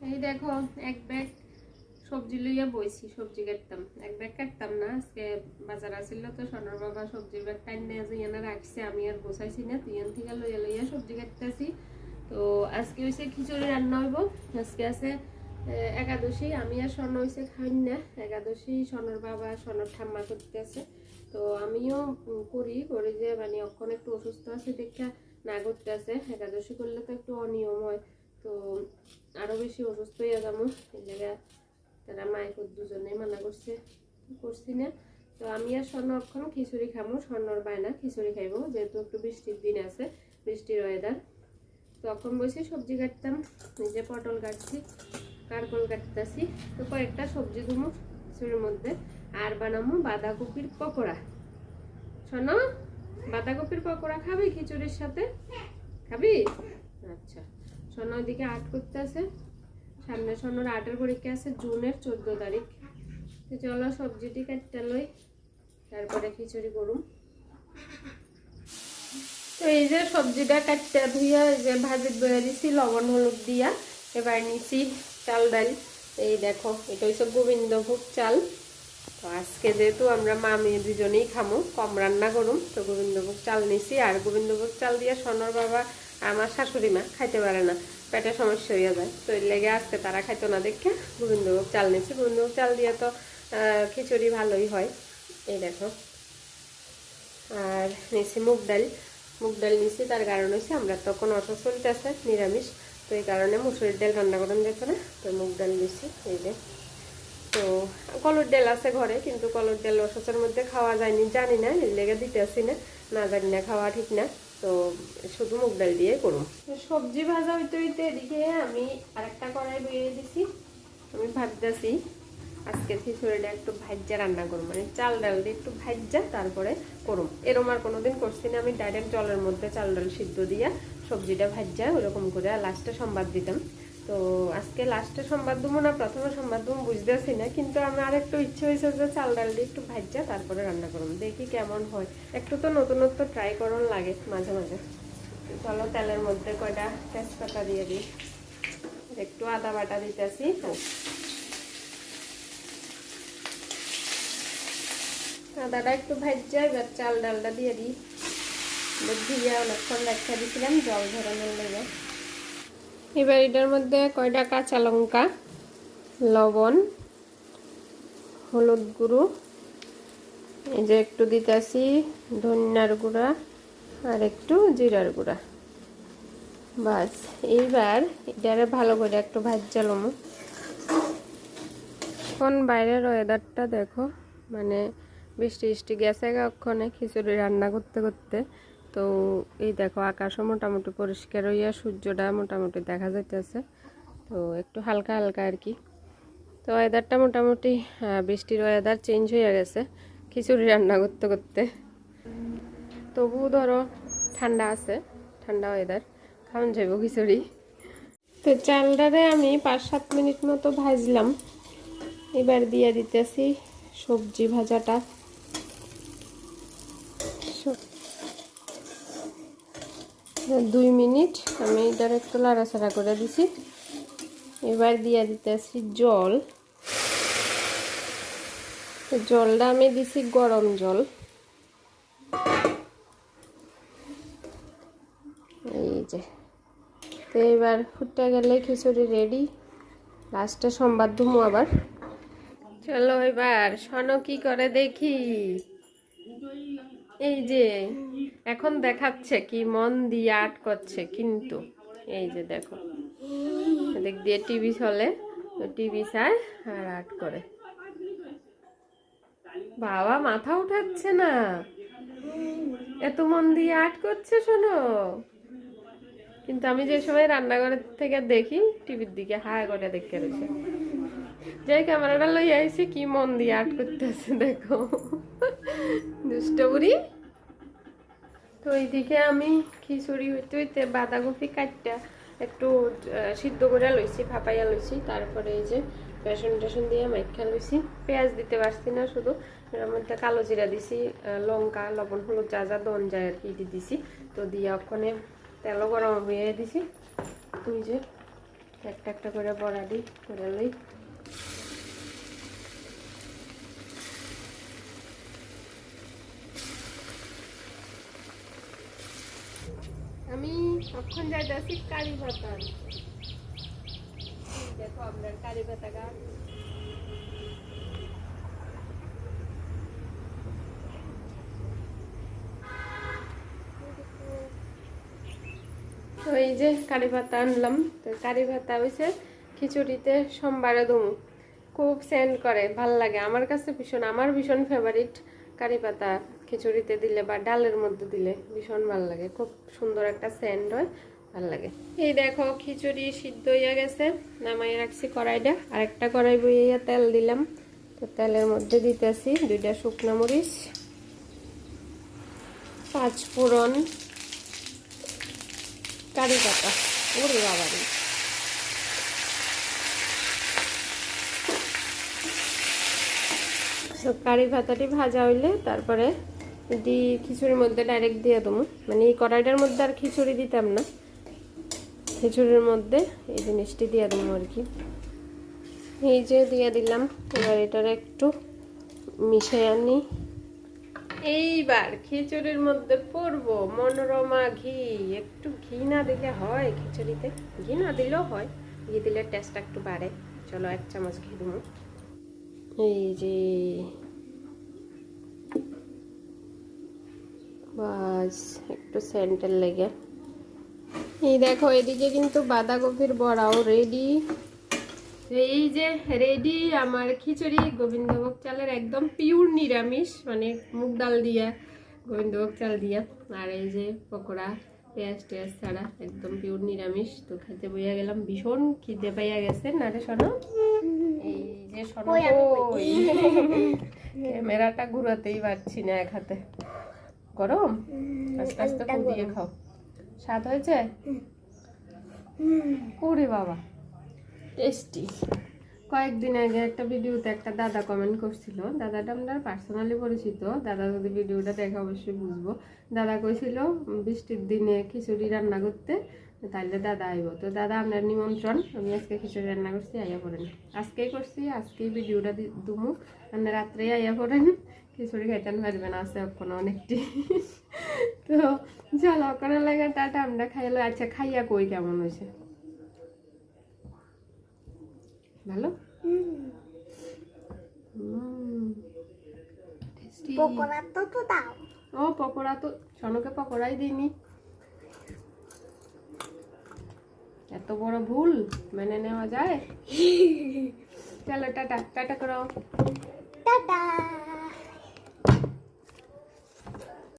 এই দেখো এক ব্যাগ সবজি লইয়া বইছি, সবজি কাটতাম। এক ব্যাগ কাটতাম না, আজকে বাজার আসিল তো সোনার বাবা সবজির ব্যাগ টাইনে যেন রাখছে, আমি আর গোছাইছি না, তুইন থেকে লইয়া লইয়া সবজি কাটতেছি। তো আজকে হয়েছে খিচুড়ি রান্না হইব। আজকে আছে একাদশী, আমি আর স্বর্ণ হয়েছে খাই না একাদশী, স্বর্ণর বাবা স্বর্ণর ঠাম্মা করতে আছে। তো আমিও করি করি যে মানে অক্ষণ একটু অসুস্থ আছে দেখা না করতে আছে। একাদশী করলে তো একটু অনিয়ম হয়, তো আরো বেশি অসুস্থ হয়ে যাবো, এই জায়গায় তারা মায়ের দুজনেই মানা করছে, করছি না। তো আমি আর স্বর্ণ অক্ষণ খিচুড়ি খাবো, স্বর্ণর বায়না খিচুড়ি খাইবো, যেহেতু একটু বৃষ্টির দিন আছে, বৃষ্টির ওয়েদার। তখন বসে সবজি কাটতাম, নিজে পটল কাটছি, কারকল কাটতেছি। তো কয়েকটা সবজি দুমো খিচুড়ির মধ্যে, আর বানাবো বাঁধাকপির পকোড়া। শোনো, বাঁধাকপির পকোড়া খাবি খিচুড়ির সাথে? খাবি? আচ্ছা। শোনো ওইদিকে আর্ট করতে আছে, সামনে শোনোর আর্টের পরীক্ষা আছে জুনের 14 তারিখ। তো চলো সবজিটি কাটতে লই, তারপরে খিচুড়ি করুম। তো এই যে সবজিটা কাটতে ধুইয়া যে ভাজিত বয়ে দিছি লবণ হলুদ দিয়া। এবার নিছি চাল ডাল, এই দেখো এটা হচ্ছে গোবিন্দভোগ চাল। তো আজকে যেহেতু আমরা মা মেয়ে দুজনেই খামো, কম রান্না করুম, তো গোবিন্দভোগ চাল নিছি। আর গোবিন্দভোগ চাল দিয়ে সোনার বাবা আমার শাশুড়ি মা খাইতে পারে না, পেটের সমস্যা হইয়া যায়, তো এর লেগে আজকে তারা খাইতো না দেখে গোবিন্দভোগ চাল নিছি। গোবিন্দভোগ চাল দিয়ে তো খিচুড়ি ভালোই হয়, এই দেখো। আর নিছি মুগ ডাল, মুগ ডাল নিছি, তার কারণ হচ্ছে আমরা তখন অসুখ চলতেছে নিরামিষ, তো এই কারণে মুসুরির ডাল রান্না করেন যেত না, তো মুগ ডাল নিছি এই যে। তো কলর ডাল আছে ঘরে, কিন্তু কলর ডাল অসুখের মধ্যে খাওয়া যায়নি, জানি না, এর লেগে দিতে আসি না, না জানি না, খাওয়া ঠিক না, তো শুধু মুগ ডাল দিয়ে করুন। সবজি ভাজা হইতে হইতে এদিকে আমি আরেকটা কড়াই বইয়ে দিছি। আমি ভাবতেছি আজকে খিচুড়িটা একটু ভাজ্যা রান্না করুম, মানে চাল ডাল দিয়ে একটু ভাজ্যা তারপরে করুম। এরম আর কোনোদিন করছি না, আমি ডাইরেক্ট জলের মধ্যে চাল ডাল সিদ্ধ দিয়া সবজিটা ভাজ্যা ওরকম করে লাস্টে সম্বাদ দিতাম। তো আজকে লাস্টে সম্বাদ দেবো না প্রথমে সম্বাদ দেবো বুঝতেছি না, কিন্তু আমার আরেকটু ইচ্ছে হয়েছে যে চাল ডাল দিয়ে একটু ভাজ্যা তারপরে রান্না করুম, দেখি কেমন হয়। একটু তো নতুনত্ব ট্রাই করন লাগে মাঝে মাঝে। চলো তেলের মধ্যে কয়টা তেজপাতা দিয়ে দিই, একটু আদা বাটা দিতেছি। আদাটা একটু ভাজা, এবার চাল ডালটা দিয়ে দিই, ভিজিয়ে অনেকক্ষণ রাখা দিয়েছিলাম জল ঝরানোর লেগে। এবার এটার মধ্যে কয়টা কাঁচা লঙ্কা, লবণ, হলুদ গুঁড়ো, এই যে একটু দিতেছি ধনিয়ার গুঁড়া, আর একটু জিরার গুঁড়া, বাস। এইবার এটারে ভালো করে একটু ভাজালাম। এখন বাইরের ওয়েদারটা দেখো, মানে বৃষ্টি বৃষ্টি গেছে ওখানে খিচুড়ি রান্না করতে করতে। তো এই দেখো আকাশও মোটামুটি পরিষ্কার হইয়া সূর্যটা মোটামুটি দেখা যাইতেছে, তো একটু হালকা হালকা আর কি। তো ওয়েদারটা মোটামুটি বৃষ্টির ওয়েদার চেঞ্জ হয়ে গেছে খিচুড়ি রান্না করতে করতে। তবুও ধরো ঠান্ডা আছে, ঠান্ডা ওয়েদার, খাওয়ান যাইব খিচুড়ি। তো চালটারে আমি 5-7 মিনিট মতো ভাজলাম। এবার দিয়ে দিতেছি সবজি ভাজাটা, 2 মিনিট আমি এটার একটু লাড়াচাড়া করে দিছি। এবার দিয়ে দিতেছি জল, জলটা আমি দিছি গরম জল, এই যে। তো এবার ফুটে গেলে খিচুড়ি রেডি, লাস্টে সম্বাদ দুমু আবার। চলো এবার শোনো কি করে দেখি, এই যে এখন দেখাচ্ছে কি মন দিয়ে আর্ট করছে, কিন্তু এই যে দেখো এদিক দিয়ে টিভি চলে, তো টিভি চায় আর আর্ট করে। বাবা মাথা উঠাচ্ছে না, এত মন দিয়ে আর্ট করছে শোনো। কিন্তু আমি যে সময় রান্নাঘর থেকে দেখি টিভির দিকে হায় করে দেখে রয়েছে, যে ক্যামেরাটা লই আইছি কি মন দিয়ে আর্ট করতেছে দেখো, দুষ্ট বুড়ি। তো এইদিকে আমি খিচুড়ি হইতে হইতে বাঁধাকপি কাটটা একটু সিদ্ধ করে লইছি, ভাপাইয়া লইছি, তারপরে এই যে বেসন টেসন দিয়ে মাইখা লইছি। পেঁয়াজ দিতে পারছি না, শুধু এর মধ্যে কালো জিরা দিছি, লঙ্কা লবণ হলুদ যা যা দন যায় আর কি দিছি। তো দিয়ে ওখানে তেলও গরম হয়ে দিছি, তুই যে একটা একটা করে বড়া দিই, করে লই। আমি এখন যাইতেছি কারি পাতা, দেখো আপনার কারি পাতা গাছ। তো এই যে কারি পাতা আনলাম, তো কারি পাতা হয়েছে খিচুড়িতে সোমবারে দুমু, খুব সেন্ড করে, ভাল লাগে আমার কাছে ভীষণ, আমার ভীষণ ফেভারিট কারি পাতা খিচুড়িতে দিলে বা ডালের মধ্যে দিলে ভীষণ ভাল লাগে, খুব সুন্দর একটা সেন্ড হয়, ভাল লাগে। এই দেখো খিচুড়ি সিদ্ধ হয়ে গেছে, নামাই রাখছি কড়াইটা, আর একটা কড়াই বইয়া তেল দিলাম। তো তেলের মধ্যে দিতেছি 2টা শুকনো মরিচ, 5 ফোড়ন, কারি পাতা, ওরে বাবারে। কারি পাতাটি ভাজা হইলে তারপরে খিচুড়ির মধ্যে ডাইরেক্ট দিয়ে দেবো, মানে এই কড়াইটার মধ্যে আর খিচুড়ি দিতাম না, খিচুড়ির মধ্যে এই জিনিসটি দিয়ে দেবো আর কি। এই যে দিয়ে দিলাম, এবার এটার একটু মিশিয়ে আনি। এইবার খিচুড়ির মধ্যে পড়বো মনোরমা ঘি, একটু ঘি না দিলে হয় খিচুড়িতে, ঘি না দিলেও হয়, ঘি দিলে টেস্টটা একটু বাড়ে। চলো 1 চামচ ঘি দেবো। এই যে বাস একটু সেন্টার লেগে। এই দেখো এদিকে কিন্তু বাঁধাকপির বড়াও রেডি। এই যে রেডি আমার খিচুড়ি, গোবিন্দভোগ চালের একদম পিওর নিরামিষ, মানে মুগ ডাল দিয়া গোবিন্দভোগ চাল দিয়া। আর এই যে পকোড়া, পেঁয়াজ টেয়াজ ছাড়া একদম পিওর নিরামিষ। তো খেতে বইয়া গেলাম, ভীষণ খিদে পাইয়া গেছে না রে শোনো? এই যে শোনো, ক্যামেরাটা ঘুরাতেই পারছি না এক হাতে, গরম, আস্তে আস্তে দিয়ে খাও। স্বাদ হয়েছে? ওরে বাবা টেস্টি। কয়েকদিন আগে একটা ভিডিওতে একটা দাদা কমেন্ট করছিল, দাদাটা আমরা পার্সোনালি পরিচিত, দাদা যদি ভিডিওটা দেখে অবশ্যই বুঝবো। দাদা কইছিল বৃষ্টির দিনে খিচুড়ি রান্না করতে, তাইলে দাদা আইব। তো দাদা আপনার নিমন্ত্রণ, আমি আজকে খিচুড়ি রান্না করছি, আইয়া পড়েন। আজকেই করছি, আজকেই ভিডিওটা দুমু, মানে রাত্রেই আইয়া পড়েন, খিচুড়ি খাইতেন পারবেন, আছে ওখানে অনেকটি। তো চলো ওখানে লাগে টাটা, আমরা খাইলো। আচ্ছা খাইয়া কই কেমন হয়েছে? ভালো? পকোড়া তো দাও। ও পকোড়া তো সনকে পকোড়াই দিইনি, এত বড় ভুল মেনে নেওয়া যায়? চলো টাটা, টাটা করো, টাটা।